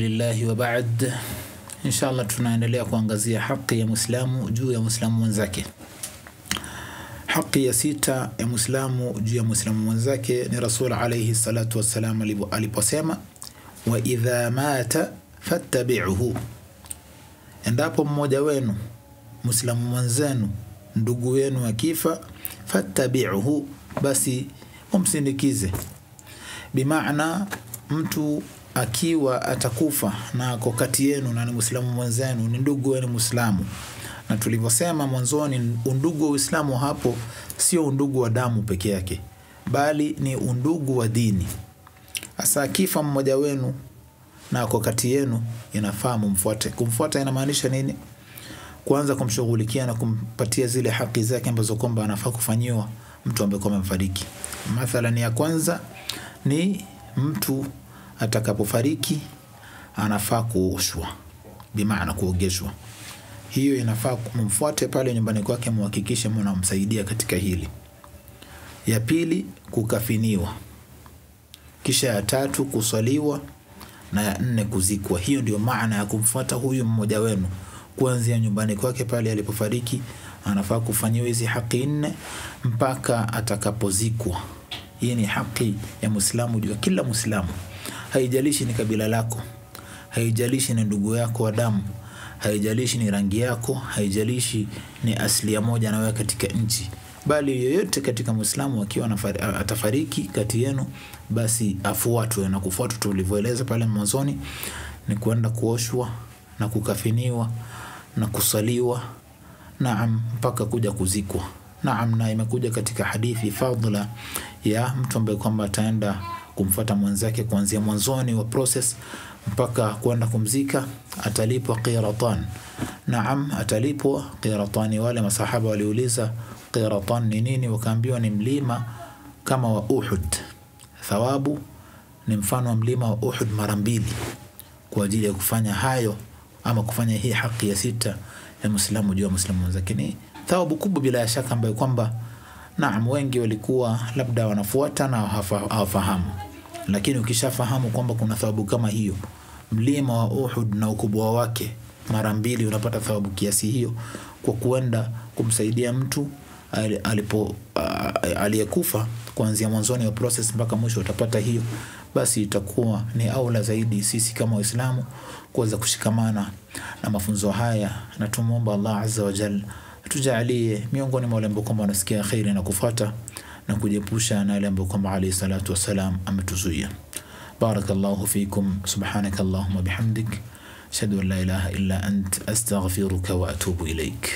Lillahi wa ba'd. Inshallah tunaendelea kuangazia haki ya Muislamu juu ya Muislamu mwenzake. Haki ya sita ya Muislamu juu ya Muislamu mwenzake ni Rasul alayhi salatu wassalam aliposema wa idha mata fattabi'uhu. Endapo mmoja wenu Muislamu mwenzenu ndugu wenu akifa fattabi'uhu, basi umsindikize. Bimaana mtu akiwa atakufa na ako kati yenu na ni Muislamu mwenzenu, ni ndugu wenu Muislamu, na tulivyosema mwanzoni, undugu wa Uislamu hapo sio undugu wa damu peke yake, bali ni undugu wa dini. Asa akifa mmoja wenu na ako kati yenu, inafaa mumfuate. Kumfuata inamaanisha nini? Kwanza kumshughulikia na kumpatia zile haki zake ambazo kwamba anafaa kufanyiwa mtu ambaye amefariki. Mathalan, ya kwanza ni mtu atakapofariki anafaa kuoshwa, bimaana kuogeshwa. Hiyo inafaa kumfuate pale nyumbani kwake, muhakikishe mnamsaidia katika hili. Ya pili, kukafiniwa. Kisha ya tatu, kusaliwa, na ya nne, kuzikwa. Hiyo ndio maana ya kumfuata huyu mmoja wenu. Kuanzia nyumbani kwake pale alipofariki anafaa kufanyiwa hizi haki nne mpaka atakapozikwa. Hii ni haki ya Muislamu juu ya kila Muislamu. Haijalishi ni kabila lako, haijalishi ni ndugu yako wa damu, haijalishi ni rangi yako, haijalishi ni asili moja na wewe katika nchi, bali yoyote katika Muislamu akiwa atafariki kati yenu, basi afuatwe. Na kufuatwa tulivyoeleza pale mwanzoni ni kwenda kuoshwa na kukafiniwa na kusaliwa, naam, mpaka kuja kuzikwa. Naam, na imekuja katika hadithi fadhila ya mtu ambaye kwamba ataenda kumfuata mwenzake kuanzia mwanzoni wa process mpaka kwenda kumzika, atalipwa qiratan. Naam, atalipwa qiratan. Wale masahaba waliuliza qiratan ni nini, wakaambiwa ni mlima kama wa Uhud. Thawabu ni mfano wa mlima wa Uhud mara mbili, kwa ajili ya kufanya hayo ama kufanya hii haki ya sita ya Muislamu juu ya Muislamu mwenzake. Ni thawabu kubwa bila shaka, ambayo kwamba naam, wengi walikuwa labda wanafuata na hawafahamu. Lakini ukishafahamu kwamba kuna thawabu kama hiyo, mlima wa Uhud na ukubwa wake mara mbili, unapata thawabu kiasi hiyo kwa kuenda kumsaidia mtu aliyekufa kuanzia mwanzoni wa process mpaka mwisho, utapata hiyo. Basi itakuwa ni aula zaidi sisi kama Waislamu kuweza kushikamana na mafunzo haya, na tumuomba Allah Azza wa Jalla tujalie miongoni mwa wale ambao kwamba wanasikia khairi na kufuata na kujepusha na wale ambao kwamba alayhi salatu wasalam ametuzuia. Barakallahu fikum, subhanakallahumma bihamdik, ashhadu an la ilaha illa ant, astaghfiruka wa atubu ilaik.